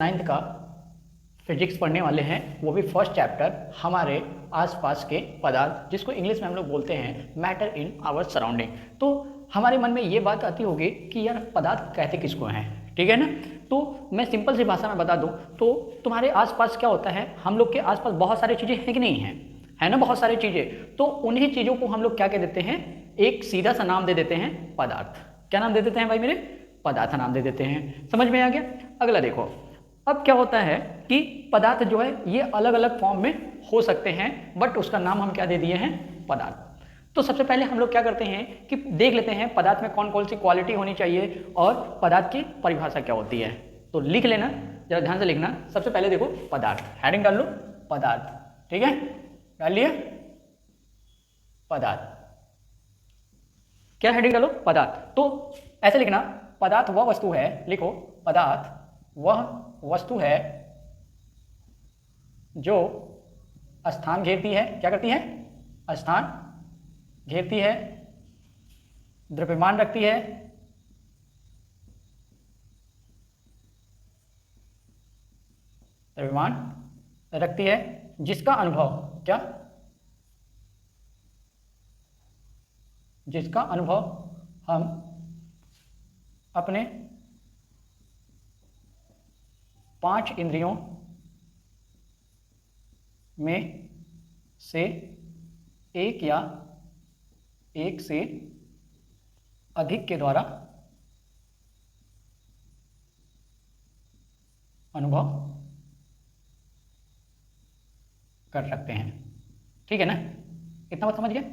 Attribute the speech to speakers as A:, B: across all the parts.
A: 9th का physics पढ़ने वाले हैं, वो भी फर्स्ट चैप्टर हमारे आसपास के पदार्थ, जिसको इंग्लिश में हम लोग बोलते हैं मैटर इन आवर सराउंडिंग। तो हमारे मन में ये बात आती होगी कि यार पदार्थ कहते किसको हैं, ठीक है ना। तो मैं सिंपल सी भाषा में बता दूं तो तुम्हारे आसपास क्या होता है, हम लोग के आसपास बहुत सारी चीज़ें हैं कि नहीं हैं, है ना, बहुत सारी चीज़ें। तो उन्हीं चीज़ों को हम लोग क्या कह देते हैं, एक सीधा सा नाम दे देते हैं पदार्थ। क्या नाम दे देते हैं भाई मेरे, पदार्थ नाम दे देते हैं। समझ में आ गया। अगला देखो, अब क्या होता है कि पदार्थ जो है ये अलग अलग फॉर्म में हो सकते हैं, बट उसका नाम हम क्या दे दिए हैं, पदार्थ। तो सबसे पहले हम लोग क्या करते हैं कि देख लेते हैं पदार्थ में कौन कौन सी क्वालिटी होनी चाहिए और पदार्थ की परिभाषा क्या होती है। तो लिख लेना, जरा ध्यान से लिखना। सबसे पहले देखो पदार्थ, हेडिंग डाल लो पदार्थ, ठीक है, डाल लिया पदार्थ। क्या हेडिंग डालो, पदार्थ। तो ऐसे लिखना, पदार्थ वह वस्तु है, लिखो पदार्थ वह वस्तु है जो स्थान घेरती है। क्या करती है, स्थान घेरती है, द्रव्यमान रखती है, द्रव्यमान रखती है, जिसका अनुभव क्या, जिसका अनुभव हम अपने 5 इंद्रियों में से एक या एक से अधिक के द्वारा अनुभव कर सकते हैं। ठीक है ना, इतना बात समझ गए,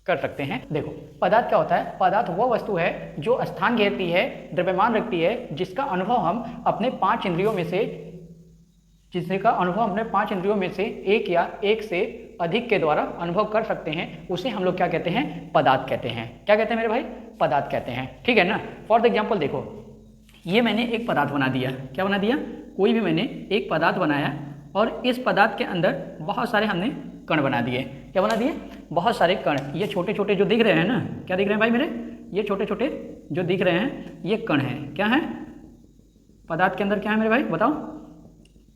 A: कर सकते हैं। देखो पदार्थ क्या होता है, पदार्थ वह वस्तु है जो स्थान घेरती है, द्रव्यमान रखती है, जिसका अनुभव हम अपने 5 इंद्रियों में से, जिसका अनुभव अपने 5 इंद्रियों में से एक या एक से अधिक के द्वारा अनुभव कर सकते हैं, उसे हम लोग क्या कहते हैं, पदार्थ कहते हैं। क्या कहते हैं मेरे भाई, पदार्थ कहते हैं। ठीक है ना। फॉर एग्जाम्पल देखो, ये मैंने एक पदार्थ बना दिया। क्या बना दिया, कोई भी मैंने एक पदार्थ बनाया और इस पदार्थ के अंदर बहुत सारे हमने कण बना दिए। क्या बना दिए, बहुत सारे कण। ये छोटे छोटे जो दिख रहे हैं ना, क्या दिख रहे हैं भाई मेरे, ये छोटे छोटे जो दिख रहे हैं ये कण हैं। क्या है, पदार्थ के अंदर क्या है मेरे भाई, बताओ,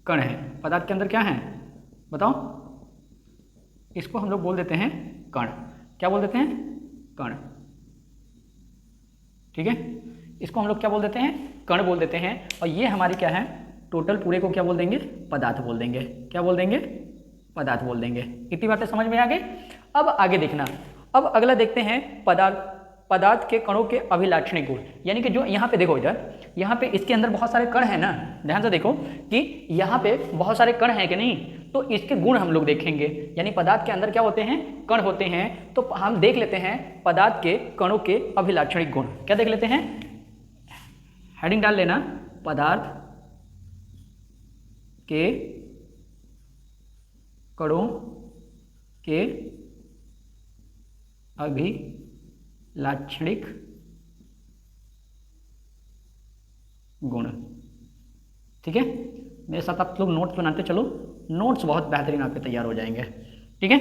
A: कण है। पदार्थ के अंदर क्या है बताओ, इसको हम लोग बोल देते हैं कण। क्या बोल देते हैं, कण। ठीक है, इसको हम लोग क्या बोल देते हैं, कण बोल देते हैं। और ये हमारी क्या है, टोटल पूरे को क्या बोल देंगे, पदार्थ बोल देंगे। क्या बोल देंगे, पदार्थ बोल देंगे। इतनी बातें समझ में आ गई। अब आगे देखना, अब अगला देखते हैं पदार्थ के कणों के अभिलाक्षणिक गुण। यानी कि जो यहाँ पे देखो, इधर यहाँ पे इसके अंदर बहुत सारे कण हैं ना, ध्यान से देखो कि यहाँ पे बहुत सारे कण हैं कि नहीं, तो इसके गुण हम लोग देखेंगे। यानी पदार्थ के अंदर क्या होते हैं, कण होते हैं। तो हम देख लेते हैं पदार्थ के कणों के अभिलाक्षणिक गुण। क्या देख लेते हैं, हेडिंग डाल लेना, पदार्थ के कणों के अभिलाक्षणिक गुण। ठीक है, मेरे साथ आप लोग नोट्स बनाते चलो, नोट्स बहुत बेहतरीन आपके तैयार हो जाएंगे। ठीक है,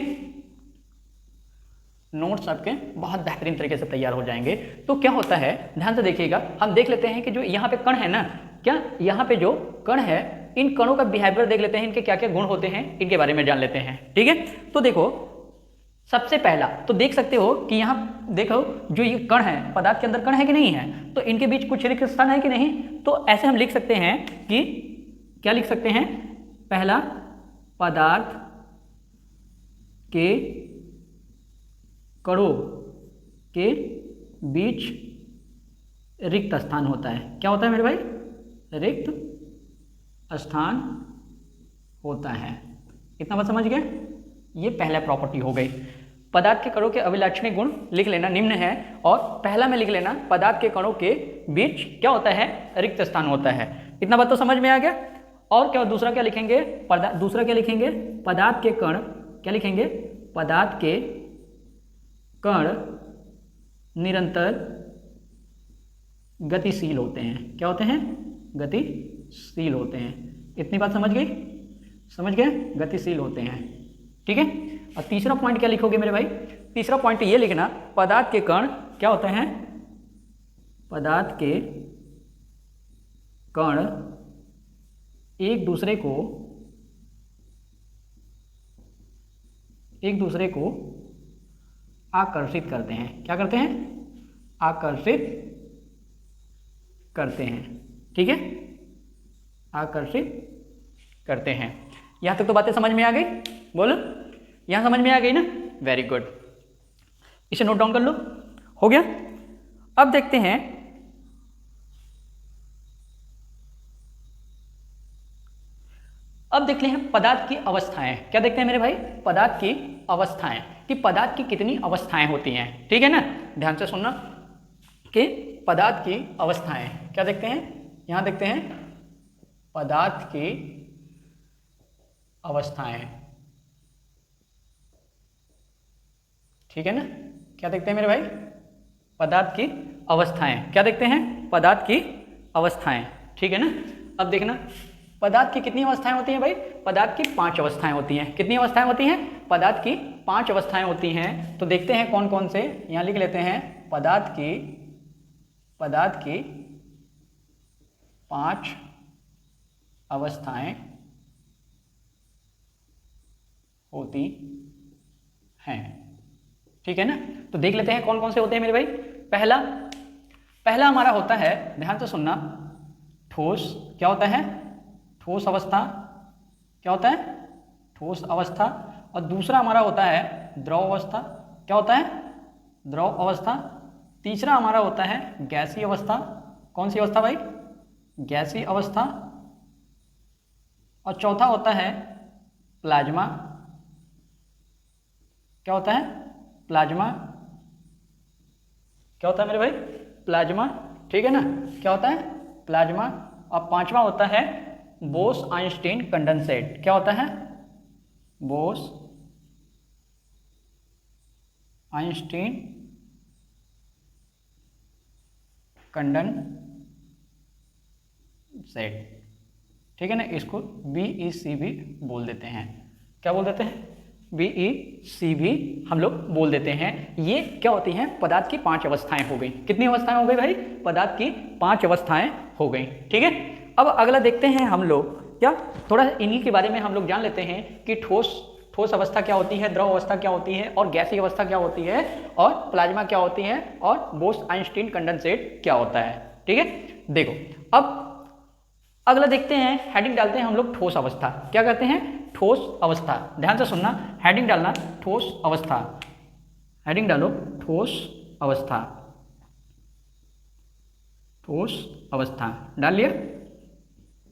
A: नोट्स आपके बहुत बेहतरीन तरीके से तैयार हो जाएंगे। तो क्या होता है, ध्यान से देखिएगा, हम देख लेते हैं कि जो यहाँ पे कण है ना, क्या यहाँ पे जो कण है, इन कणों का बिहेवियर देख लेते हैं, इनके क्या क्या गुण होते हैं, इनके बारे में जान लेते हैं। ठीक है, तो देखो सबसे पहला तो देख सकते हो कि यहाँ देखो जो ये कण है, पदार्थ के अंदर कण है कि नहीं है, तो इनके बीच कुछ रिक्त स्थान है कि नहीं। तो ऐसे हम लिख सकते हैं कि क्या लिख सकते हैं, पहला पदार्थ के कणों के बीच रिक्त स्थान होता है। क्या होता है मेरे भाई, रिक्त स्थान होता है। इतना बात समझ गए, ये पहला प्रॉपर्टी हो गई। पदार्थ के कणों के अभिलाक्षणिक गुण लिख लेना, निम्न है। और पहला में लिख लेना, पदार्थ के कणों के बीच क्या होता है, रिक्त स्थान होता है। इतना बात तो समझ में आ गया। और क्या, दूसरा क्या लिखेंगे, दूसरा क्या लिखेंगे, पदार्थ के कण, क्या लिखेंगे, पदार्थ के कण निरंतर गतिशील होते हैं। क्या होते हैं, गतिशील होते हैं। इतनी बात समझ गई, समझ गए, गतिशील होते हैं। ठीक है, और तीसरा पॉइंट क्या लिखोगे मेरे भाई, तीसरा पॉइंट ये लिखना, पदार्थ के कण क्या होते हैं, पदार्थ के कण एक दूसरे को आकर्षित करते हैं। क्या करते हैं? आकर्षित करते हैं। ठीक है, आकर्षित करते हैं। यहां तक तो बातें समझ में आ गई? बोलो, यहां समझ में आ गई ना? वेरी गुड, इसे नोट डाउन कर लो। हो गया। अब देखते हैं पदार्थ की अवस्थाएं। क्या देखते हैं मेरे भाई? पदार्थ की अवस्थाएं, कि पदार्थ की कितनी अवस्थाएं होती हैं। ठीक है ना, ध्यान से सुनना कि पदार्थ की अवस्थाएं क्या देखते हैं। यहां देखते हैं पदार्थ की अवस्थाएं। ठीक है ना, क्या देखते हैं मेरे भाई? पदार्थ की अवस्थाएं। क्या देखते हैं? पदार्थ की अवस्थाएं। ठीक है ना। अब देखना, पदार्थ की कितनी अवस्थाएं होती हैं भाई? पदार्थ की 5 अवस्थाएं होती हैं। कितनी अवस्थाएं होती हैं? पदार्थ की 5 अवस्थाएं होती हैं। तो देखते हैं कौन कौन से, यहां लिख लेते हैं पदार्थ की 5 अवस्थाएं होती हैं। ठीक है ना, तो देख लेते हैं कौन कौन से होते हैं मेरे भाई। पहला हमारा होता है, ध्यान से सुनना, ठोस। क्या होता है? ठोस अवस्था। क्या होता है? ठोस अवस्था। और दूसरा हमारा होता है द्रव अवस्था। क्या होता है? द्रव अवस्था। तीसरा हमारा होता है गैसीय अवस्था। कौन सी अवस्था भाई? गैसीय अवस्था। और चौथा होता है प्लाज्मा। क्या होता है? प्लाज्मा। क्या होता है मेरे भाई? प्लाज्मा। ठीक है ना, क्या होता है? प्लाज्मा। और पांचवा होता है बोस आइंस्टीन कंडेंसेट। क्या होता है? Bose Einstein condensate. ठीक है ना, इसको BEC भी बोल देते हैं। क्या बोल देते हैं? BEC भी हम लोग बोल देते हैं। ये क्या होती हैं? पदार्थ की 5 अवस्थाएं हो गई। कितनी अवस्थाएं हो गई भाई? पदार्थ की 5 अवस्थाएं हो गई। ठीक है, अब अगला देखते हैं हम लोग, क्या थोड़ा इन्हीं के बारे में हम लोग जान लेते हैं कि ठोस अवस्था क्या होती है, द्रव अवस्था क्या होती है, और गैसीय अवस्था क्या होती है, और प्लाज्मा क्या होती है, और बोस आइंस्टीन कंडेंसेट क्या होता है। ठीक है, देखो अब अगला देखते हैं, हेडिंग डालते हैं हम लोग ठोस अवस्था। क्या कहते हैं? ठोस अवस्था। ध्यान से सुनना, हेडिंग डालना ठोस अवस्था। हेडिंग डालो ठोस अवस्था। ठोस अवस्था डाल लिया?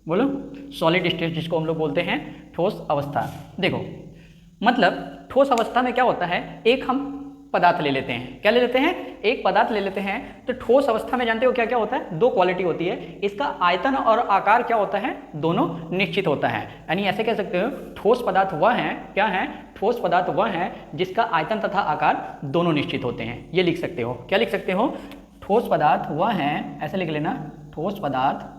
A: बोलो, सॉलिड स्टेट जिसको हम लोग बोलते हैं ठोस अवस्था। देखो मतलब ठोस अवस्था में क्या होता है, एक हम पदार्थ ले लेते हैं। क्या ले लेते हैं? एक पदार्थ ले लेते हैं। तो ठोस अवस्था में जानते हो क्या क्या होता है? 2 क्वालिटी होती है। इसका आयतन और आकार क्या होता है? दोनों निश्चित होता है। यानी ऐसे कह सकते हो, ठोस पदार्थ वह है, क्या है? ठोस पदार्थ वह है जिसका आयतन तथा आकार दोनों निश्चित होते हैं। ये लिख सकते हो। क्या लिख सकते हो? ठोस पदार्थ वह है, ऐसे लिख लेना, ठोस पदार्थ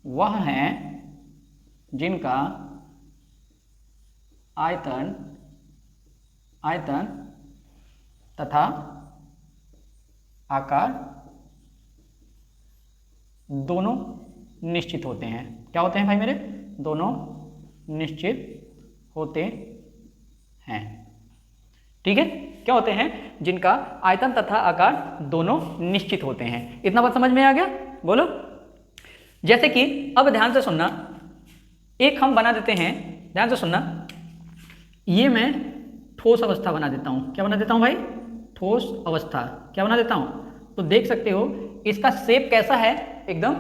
A: वह है जिनका आयतन तथा आकार दोनों निश्चित होते हैं। क्या होते हैं भाई मेरे? दोनों निश्चित होते हैं। ठीक है, क्या होते हैं? जिनका आयतन तथा आकार दोनों निश्चित होते हैं। इतना बात समझ में आ गया? बोलो। जैसे कि अब ध्यान से सुनना, एक हम बना देते हैं, ध्यान से सुनना, ये मैं ठोस अवस्था बना देता हूं। क्या बना देता हूं भाई? ठोस अवस्था। क्या बना देता हूं? तो देख सकते हो इसका शेप कैसा है? एकदम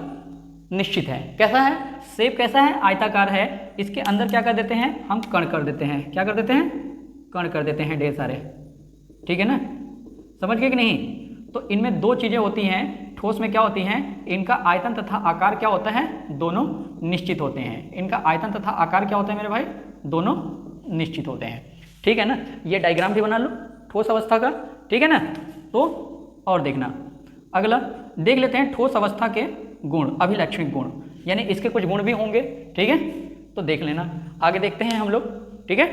A: निश्चित है। कैसा है? शेप कैसा है? आयताकार है। इसके अंदर क्या कर देते हैं? हम कण कर देते हैं। क्या कर देते हैं? कण कर देते हैं, ढेर सारे। ठीक है ना, समझ गए कि नहीं? तो इनमें 2 चीजें होती हैं। ठोस में क्या होती हैं? इनका आयतन तथा आकार क्या होता है? दोनों निश्चित होते हैं। इनका आयतन तथा आकार क्या होता है मेरे भाई? दोनों निश्चित होते हैं। ठीक है ना, ये डायग्राम भी बना लो ठोस अवस्था का। ठीक है ना, तो और देखना, अगला देख लेते हैं ठोस अवस्था के गुण, अभिलक्षणिक गुण, यानी इसके कुछ गुण भी होंगे। ठीक है, तो देख लेना, आगे देखते हैं हम लोग। ठीक है,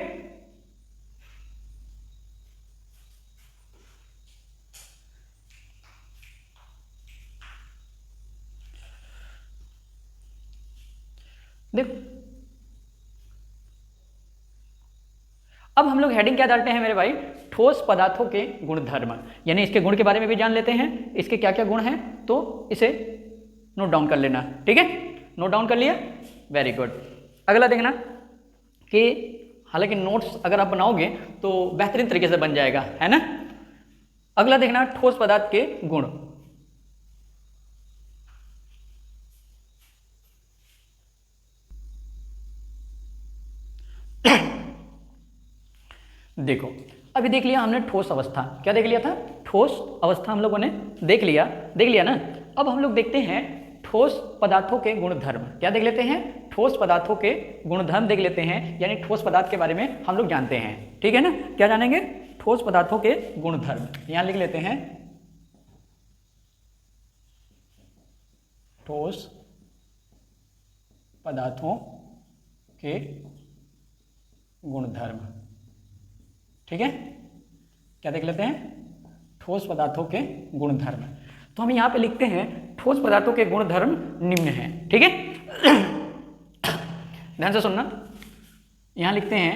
A: देखो अब हम लोग हेडिंग क्या डालते हैं मेरे भाई, ठोस पदार्थों के गुणधर्म, यानी इसके गुण के बारे में भी जान लेते हैं, इसके क्या क्या गुण हैं, तो इसे नोट डाउन कर लेना, ठीक है, नोट डाउन कर लिया, वेरी गुड। अगला देखना कि हालांकि नोट्स अगर आप बनाओगे तो बेहतरीन तरीके से बन जाएगा, है ना। अगला देखना ठोस पदार्थ के गुण। देखो अभी देख लिया हमने ठोस अवस्था, क्या देख लिया था, ठोस अवस्था हम लोगों ने देख लिया ना। अब हम लोग देखते हैं ठोस पदार्थों के गुणधर्म, क्या देख लेते हैं, ठोस पदार्थों के गुणधर्म देख लेते हैं, यानी ठोस पदार्थ के बारे में हम लोग जानते हैं, ठीक है ना। क्या जानेंगे, ठोस पदार्थों के गुणधर्म, यहां लिख लेते हैं ठोस पदार्थों के गुणधर्म, ठीक है। क्या देख लेते हैं, ठोस पदार्थों के गुणधर्म। तो हम यहां पे लिखते हैं ठोस पदार्थों के गुणधर्म निम्न हैं, ठीक है। ध्यान से सुनना, यहां लिखते हैं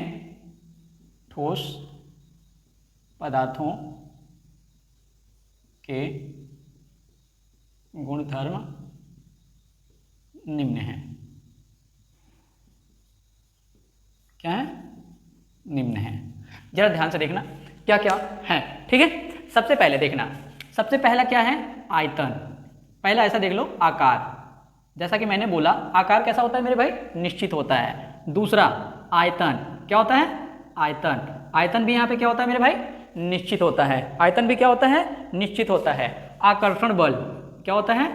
A: ठोस पदार्थों के गुणधर्म निम्न हैं, क्या है, निम्न है। जरा ध्यान से देखना क्या क्या है, ठीक है। सबसे पहले देखना, सबसे पहला क्या है, आयतन। पहला ऐसा देख लो, आकार, जैसा कि मैंने बोला आकार कैसा होता है मेरे भाई, निश्चित होता है। दूसरा आयतन, क्या होता है, आयतन, आयतन भी यहाँ पे क्या होता है मेरे भाई, निश्चित होता है, आयतन भी क्या होता है, निश्चित होता है। आकर्षण बल, क्या होता है,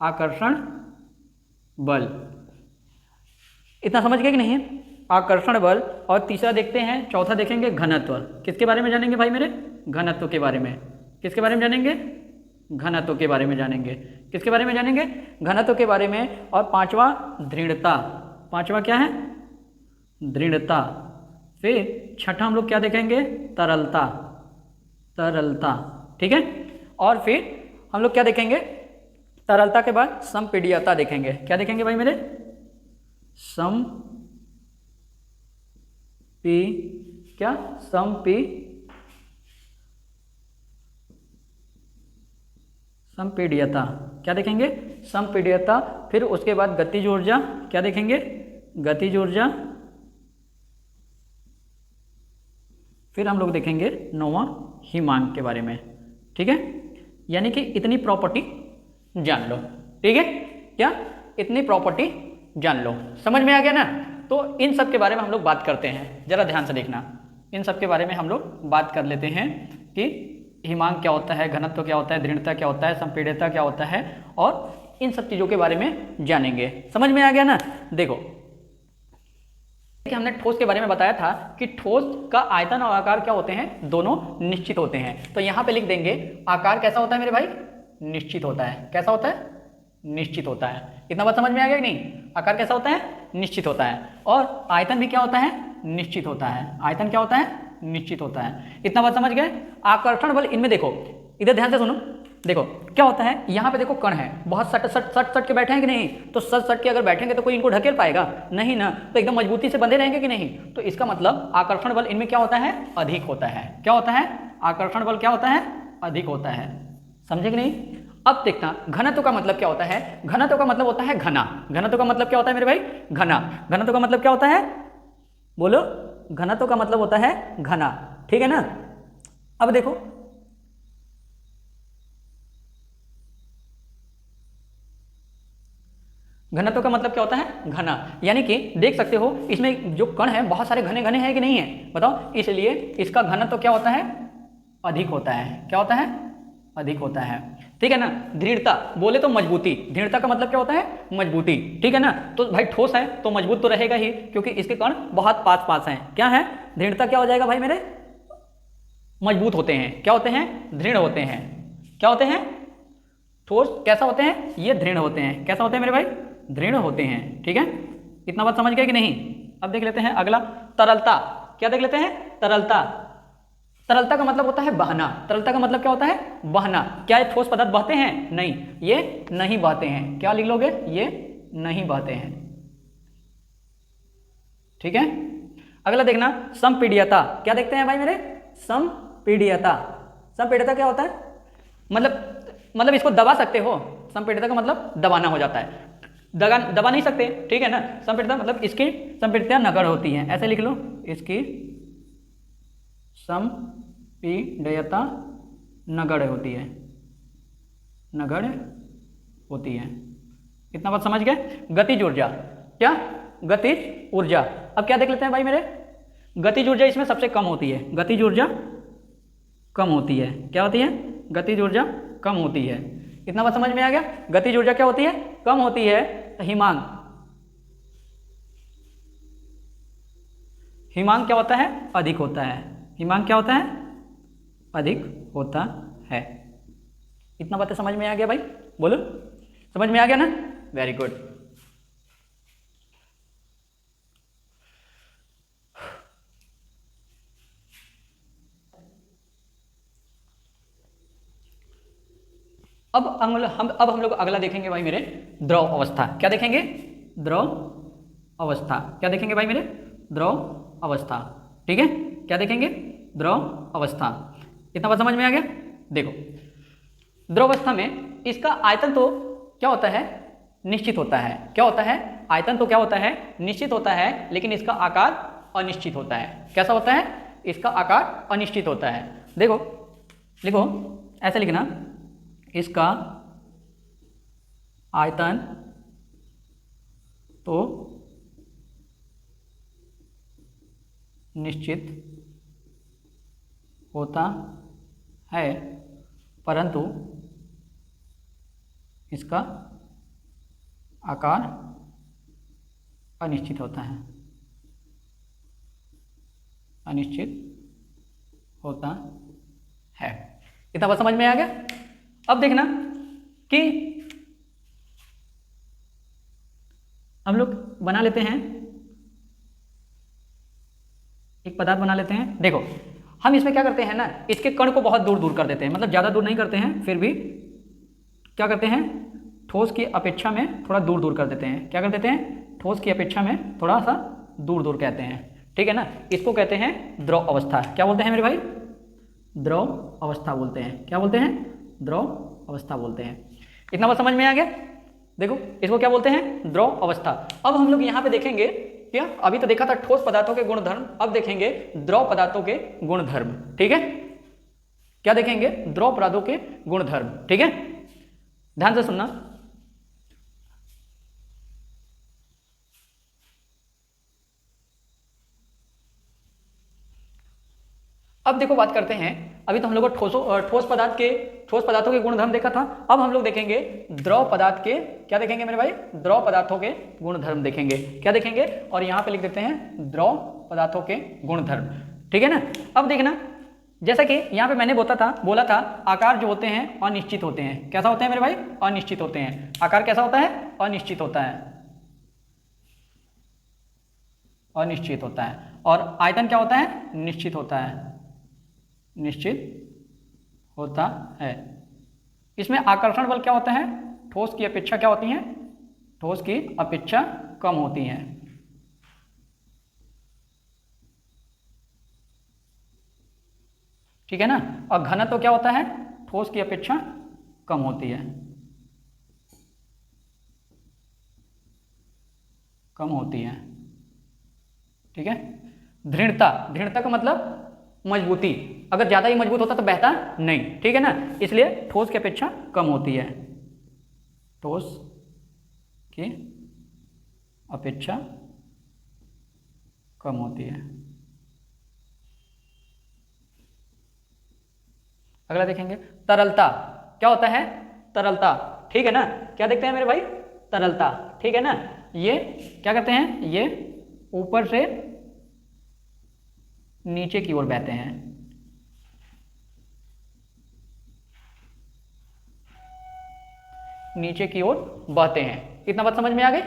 A: आकर्षण बल, इतना समझ गए कि नहीं, आकर्षण बल। और तीसरा देखते हैं, चौथा देखेंगे घनत्व, किसके बारे में जानेंगे भाई मेरे, घनत्व के बारे में, किसके बारे में जानेंगे, घनत्व के बारे में जानेंगे, किसके बारे में जानेंगे, घनत्व के बारे में। और पांचवा दृढ़ता, पांचवा क्या है, दृढ़ता। फिर छठा हम लोग क्या देखेंगे, तरलता, तरलता, ठीक है। और फिर हम लोग क्या देखेंगे, तरलता के बाद संपीड्यता देखेंगे, क्या देखेंगे भाई मेरे, संपीड्यता, क्या देखेंगे, संपीड्यता। फिर उसके बाद गतिज ऊर्जा, क्या देखेंगे, गतिज ऊर्जा। फिर हम लोग देखेंगे नौवां हिमांक के बारे में, ठीक है। यानी कि इतनी प्रॉपर्टी जान लो, ठीक है, क्या, इतनी प्रॉपर्टी जान लो, समझ में आ गया ना। तो इन सब के बारे में हम लोग बात करते हैं, जरा ध्यान से देखना, इन सब के बारे में हम लोग बात कर लेते हैं कि हिमांक क्या होता है, घनत्व क्या होता है, दृढ़ता क्या होता है, संपीड्यता क्या होता है, और इन सब चीज़ों के बारे में जानेंगे, समझ में आ गया ना। देखो कि हमने ठोस के बारे में बताया था कि ठोस का आयतन और आकार क्या होते हैं, दोनों निश्चित होते हैं। तो यहाँ पे लिख देंगे आकार कैसा होता है मेरे भाई, निश्चित होता है, कैसा होता है, निश्चित होता है। इतना बात समझ में आ गया कि नहीं, आकार कैसा होता है, निश्चित होता है। और आयतन भी क्या होता है, निश्चित होता है, आयतन क्या होता है, निश्चित होता है। इतना बात समझ गए। आकर्षण बल, इनमें देखो, इधर ध्यान से सुनो, देखो क्या होता है, यहाँ पे देखो कण है, बहुत सट के बैठे हैं कि नहीं, तो सट के अगर बैठेंगे तो कोई इनको ढकेल पाएगा नहीं ना, तो एकदम मजबूती से बंधे रहेंगे कि नहीं। तो इसका मतलब आकर्षण बल इनमें क्या होता है, अधिक होता है, क्या होता है, आकर्षण बल क्या होता है, अधिक होता है, समझे कि नहीं। अब देखना घनत्व का मतलब क्या होता है, घनत्व का मतलब होता है घना, घनत्व का मतलब क्या होता है मेरे भाई, घना, घनत्व का मतलब क्या होता है, बोलो, घनत्व का मतलब होता है घना, ठीक है ना। अब देखो घनत्व का मतलब क्या होता है, घना, यानी कि देख सकते हो इसमें जो कण है बहुत सारे घने घने हैं कि नहीं है, बताओ, इसलिए इसका घनत्व क्या होता है, अधिक होता है, क्या होता है, अधिक होता है, ठीक है ना। दृढ़ता बोले तो मजबूती, दृढ़ता का मतलब क्या होता है, मजबूती, ठीक है ना। तो भाई ठोस है तो मजबूत तो रहेगा ही, क्योंकि इसके कण बहुत पास पास हैं, क्या है, दृढ़ता क्या हो जाएगा भाई मेरे, मजबूत होते हैं, क्या होते हैं, दृढ़ होते हैं, क्या होते हैं, ठोस कैसा होते हैं, ये दृढ़ होते हैं, कैसा होते हैं मेरे भाई, दृढ़ होते हैं, ठीक है। इतना बात समझ गए कि नहीं। अब देख लेते हैं अगला, तरलता, क्या देख लेते हैं, तरलता, तरलता का मतलब होता है बहना। तरलता का मतलब क्या होता है? बहना। क्या ये ठोस पदार्थ बहते हैं? नहीं, ये नहीं बहते हैं। क्या लिख लोगे? ये नहीं बहते हैं। ठीक है। अगला देखना, संपीड्यता। क्या देखते हैं भाई मेरे? संपीड्यता। संपीड्यता क्या होता है? मतलब इसको दबा सकते हो। संपीड्यता का मतलब दबाना हो जाता है, दबा नहीं सकते, ठीक है ना। संपीड्यता मतलब इसकी संपीड्यता नगण्य होती है, ऐसे लिख लो, इसकी संपीड्यता नगण्य होती है, नगण्य होती है। इतना बात समझ गए। गतिज ऊर्जा। क्या? गतिज ऊर्जा। अब क्या देख लेते हैं भाई मेरे? गतिज ऊर्जा इसमें सबसे कम होती है। गतिज ऊर्जा कम होती है। क्या होती है? गतिज ऊर्जा कम होती है। इतना बात समझ में आ गया। गतिज ऊर्जा क्या होती है? कम होती है। हिमांक, हिमांक क्या होता है? अधिक होता है। हिमांक क्या होता है? अधिक होता है। इतना बातें समझ में आ गया भाई? बोलो, समझ में आ गया ना? Very good. अब हम लोग अगला देखेंगे भाई मेरे, द्रव अवस्था। क्या देखेंगे? द्रव अवस्था। क्या देखेंगे भाई मेरे? द्रव अवस्था। ठीक है, क्या देखेंगे? द्रव अवस्था। इतना बात समझ में आ गया। देखो, द्रव अवस्था में इसका आयतन तो क्या होता है? निश्चित होता है। क्या होता है? आयतन तो क्या होता है? निश्चित होता है, लेकिन इसका आकार अनिश्चित होता है। कैसा होता है? इसका आकार अनिश्चित होता है। देखो, लिखो, ऐसे लिखना, इसका आयतन तो निश्चित होता है, परंतु इसका आकार अनिश्चित होता है, अनिश्चित होता है। इतना बात समझ में आ गया। अब देखना कि हम लोग बना लेते हैं, एक पदार्थ बना लेते हैं। देखो, हम इसमें क्या करते हैं ना, इसके कण को बहुत दूर दूर कर देते हैं, मतलब ज़्यादा दूर नहीं करते हैं, फिर भी क्या करते हैं, ठोस की अपेक्षा में थोड़ा दूर दूर कर देते हैं। क्या कर देते हैं? ठोस की अपेक्षा में थोड़ा सा दूर दूर कहते हैं। ठीक है ना, इसको कहते हैं द्रव अवस्था। क्या बोलते हैं मेरे भाई? द्रव अवस्था बोलते हैं। क्या बोलते हैं? द्रव अवस्था बोलते हैं। इतना बात समझ में आ गया। देखो, इसको क्या बोलते हैं? द्रव अवस्था। अब हम लोग यहाँ पे देखेंगे, क्या अभी तो देखा था ठोस पदार्थों के गुणधर्म, अब देखेंगे द्रव पदार्थों के गुणधर्म। ठीक है, क्या देखेंगे? द्रव पदार्थों के गुणधर्म। ठीक है, ध्यान से सुनना। अब देखो, बात करते हैं, अभी तो हम लोग ठोस पदार्थों के गुणधर्म देखा था। अब हम लोग देखेंगे द्रव पदार्थ के, क्या देखेंगे मेरे भाई? द्रव पदार्थों के गुणधर्म देखेंगे। क्या देखेंगे? और यहां पे लिख देते हैं द्रव पदार्थों के गुणधर्म। ठीक है ना। अब देखना, जैसा कि यहां पे मैंने बोला था आकार जो होते हैं अनिश्चित होते हैं। कैसा होते हैं मेरे भाई? अनिश्चित होते हैं। आकार कैसा होता है? अनिश्चित होता है, अनिश्चित होता है। और आयतन क्या होता है? निश्चित होता है, निश्चित होता है। इसमें आकर्षण बल क्या होता है? ठोस की अपेक्षा क्या होती है? ठोस की अपेक्षा कम होती है। ठीक है ना। और घनत्व तो क्या होता है? ठोस की अपेक्षा कम होती है, कम होती है। ठीक है। दृढ़ता, दृढ़ता का मतलब मजबूती। अगर ज्यादा ही मजबूत होता तो बहता नहीं। ठीक है ना, इसलिए ठोस की अपेक्षा कम होती है, ठोस की अपेक्षा कम होती है। अगला देखेंगे तरलता। क्या होता है? तरलता। ठीक है ना, क्या देखते हैं मेरे भाई? तरलता। ठीक है ना, ये क्या करते हैं? ये ऊपर से नीचे की ओर बहते हैं। नीचे की ओर बहते हैं। इतना बात समझ में आ गई।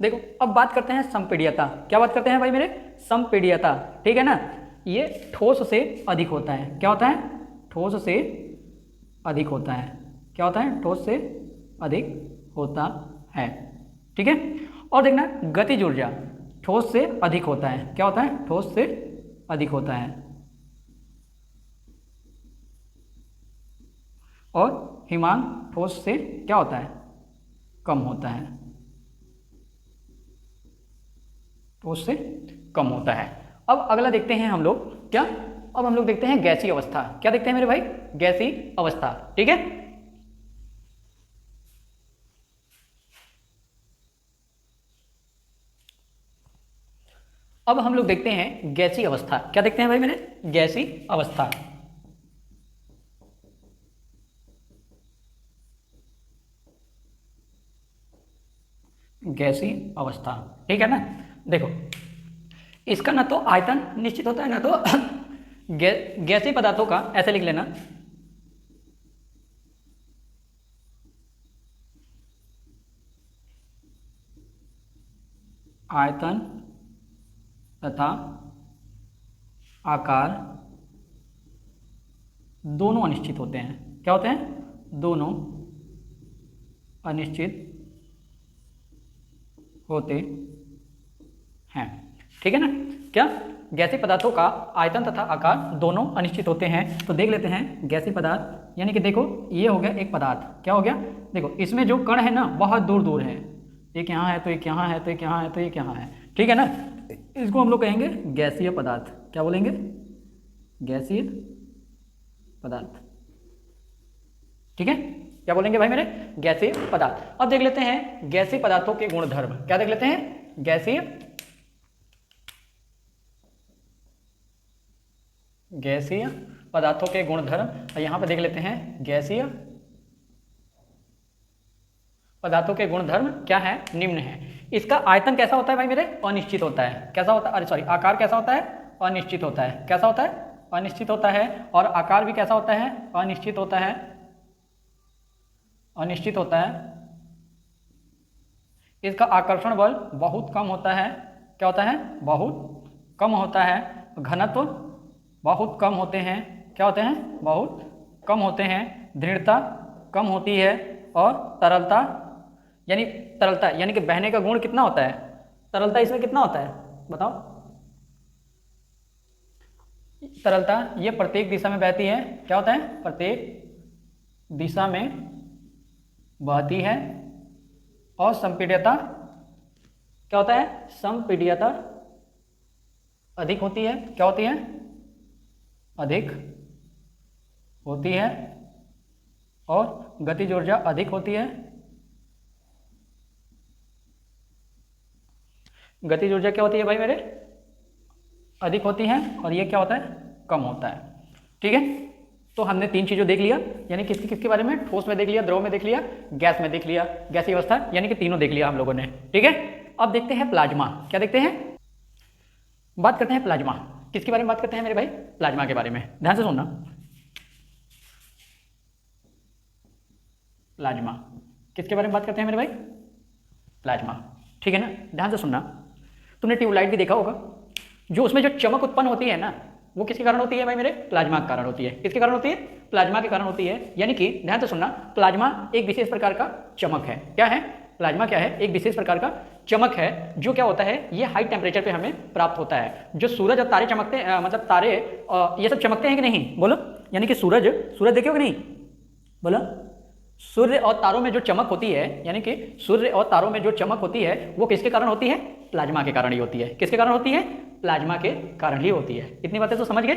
A: देखो अब बात करते हैं संपीड्यता। क्या बात करते हैं भाई मेरे? संपीड्यता, ठीक है ना। ये ठोस से अधिक होता है। क्या होता है? ठोस से अधिक होता है। क्या होता है? ठोस से अधिक होता है, ठीक है। और देखना गतिज ऊर्जा ठोस से अधिक होता है। क्या होता है? ठोस से अधिक होता है। और हिमांक ठोस से क्या होता है? कम होता है। ठोस से कम होता है। अब अगला देखते हैं हम लोग क्या, अब हम लोग देखते हैं गैसीय अवस्था। क्या देखते हैं मेरे भाई? गैसीय अवस्था, ठीक है। अब हम लोग देखते हैं गैसीय अवस्था। क्या देखते हैं भाई मेरे? गैसीय अवस्था। गैसीय अवस्था, ठीक है ना। देखो इसका ना तो आयतन निश्चित होता है ना तो गैसीय पदार्थों का ऐसे लिख लेना, आयतन तथा आकार दोनों अनिश्चित होते हैं। क्या होते हैं? दोनों अनिश्चित होते हैं, ठीक है ना। क्या? गैसीय पदार्थों का आयतन तथा आकार दोनों अनिश्चित होते हैं। तो देख लेते हैं गैसीय पदार्थ, यानी कि देखो ये हो गया एक पदार्थ। क्या हो गया? देखो इसमें जो कण है ना बहुत दूर दूर है, एक यहाँ है तो एक यहाँ है तो एक यहाँ है तो एक यहाँ है, ठीक है ना। इसको हम लोग कहेंगे गैसीय पदार्थ। क्या बोलेंगे? गैसीय पदार्थ, ठीक है। क्या बोलेंगे भाई मेरे? गैसीय पदार्थ। अब देख लेते हैं गैसीय पदार्थों के गुणधर्म। क्या देख लेते हैं? गैसीय पदार्थों के गुणधर्म। यहां पे देख लेते हैं गैसीय पदार्थों के गुणधर्म क्या है? निम्न है। इसका आयतन कैसा होता है भाई मेरे? अनिश्चित होता है। कैसा होता है? अरे सॉरी, आकार कैसा होता है? अनिश्चित होता है। कैसा होता है? अनिश्चित होता है। और आकार भी कैसा होता है? अनिश्चित होता है। अनिश्चित होता है। इसका आकर्षण बल बहुत कम होता है। क्या होता है? बहुत कम होता है। घनत्व बहुत कम होते हैं। क्या होते हैं? बहुत कम होते हैं। दृढ़ता कम होती है। और तरलता यानी कि बहने का गुण कितना होता है? तरलता इसमें कितना होता है बताओ? तरलता ये प्रत्येक दिशा में बहती है। क्या होता है? प्रत्येक दिशा में बहती है। और संपीड्यता क्या होता है? संपीड्यता अधिक होती है। क्या होती है? अधिक होती है। और गतिज ऊर्जा अधिक होती है। गतिज ऊर्जा क्या होती है भाई मेरे? अधिक होती है। और ये क्या होता है? कम होता है, ठीक है। तो हमने तीन चीज़ों देख लिया, यानी किसके किसके बारे में? ठोस में देख लिया, द्रव में देख लिया, गैस में देख लिया, गैसीय अवस्था, यानी कि तीनों देख लिया हम लोगों ने, ठीक है। अब देखते हैं प्लाज्मा। क्या देखते हैं? बात करते हैं प्लाज्मा। किसके बारे में बात करते हैं मेरे भाई? प्लाज्मा के बारे में। ध्यान से सुनना। प्लाज्मा किसके बारे में बात करते हैं मेरे भाई? प्लाज्मा, ठीक है ना। ध्यान से सुनना। तुमने ट्यूबलाइट भी देखा होगा, जो उसमें जो चमक उत्पन्न होती है ना, वो किसके कारण होती है भाई मेरे? प्लाज्मा के कारण होती है। किसके कारण होती है? प्लाज्मा के कारण होती है। यानी कि ध्यान से सुनना, प्लाज्मा एक विशेष प्रकार का चमक है। क्या है? प्लाज्मा क्या है? एक विशेष प्रकार का चमक है, जो क्या होता है? ये हाई टेम्परेचर पे हमें प्राप्त होता है। जो सूरज और तारे चमकते मतलब तारे ये सब चमकते हैं कि नहीं? बोलो। यानी कि सूरज देखे हो कि नहीं? बोलो। सूर्य और तारों में जो चमक होती है, यानी कि सूर्य और तारों में जो चमक होती है, वो किसके कारण होती है? प्लाज्मा के कारण ही होती है। किसके कारण होती है? प्लाज्मा के कारण ही होती है। इतनी बातें तो समझ गए?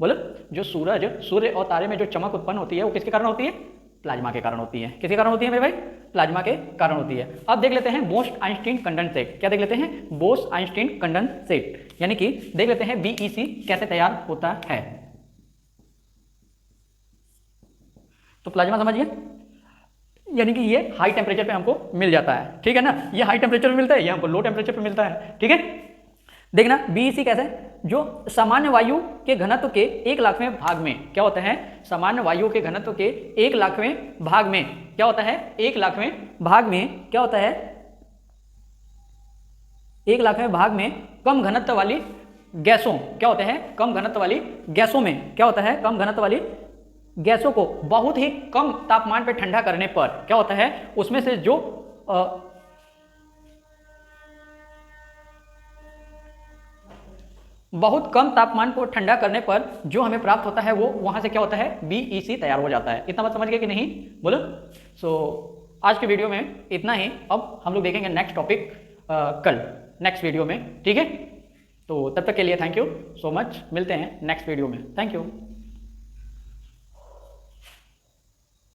A: बोलो। जो सूर्य और तारे में जो चमक उत्पन्न होती है, वो किसके कारण होती है? प्लाज्मा के कारण होती है। किसके कारण होती है मेरे भाई? प्लाज्मा के कारण होती है। अब देख लेते हैं बोस-आइंस्टीन कंडेंसेट। क्या देख लेते हैं? बोस-आइंस्टीन कंडेंसेट, यानी कि देख लेते हैं बीईसी कैसे तैयार होता है। तो प्लाज्मा समझिए, यानी कि ये हाई टेम्परेचर पे हमको मिल जाता है, ठीक है ना। ये हाई टेम्परेचर पे मिलता है, ये हमको लो टेम्परेचर पे मिलता है, ठीक है। देखना बीईसी कैसे? जो सामान्य वायु के घनत्व के 1,00,000वें भाग में क्या होता है? सामान्य वायु के घनत्व के 1,00,000वें भाग में क्या होता है? 1,00,000वें भाग में क्या होता है? 1 लाखवें भाग में कम घनत्व वाली गैसों क्या होते हैं, कम घनत्व वाली गैसों में क्या होता है, कम घनत्व वाली गैसों को बहुत ही कम तापमान पर ठंडा करने पर क्या होता है, उसमें से जो बहुत कम तापमान को ठंडा करने पर जो हमें प्राप्त होता है वो वहां से क्या होता है, BEC तैयार हो जाता है। इतना बात समझ गए कि नहीं, बोलो। सो आज के वीडियो में इतना ही। अब हम लोग देखेंगे नेक्स्ट टॉपिक कल नेक्स्ट वीडियो में, ठीक है। तो तब तक के लिए थैंक यू सो मच, मिलते हैं नेक्स्ट वीडियो में, थैंक यू।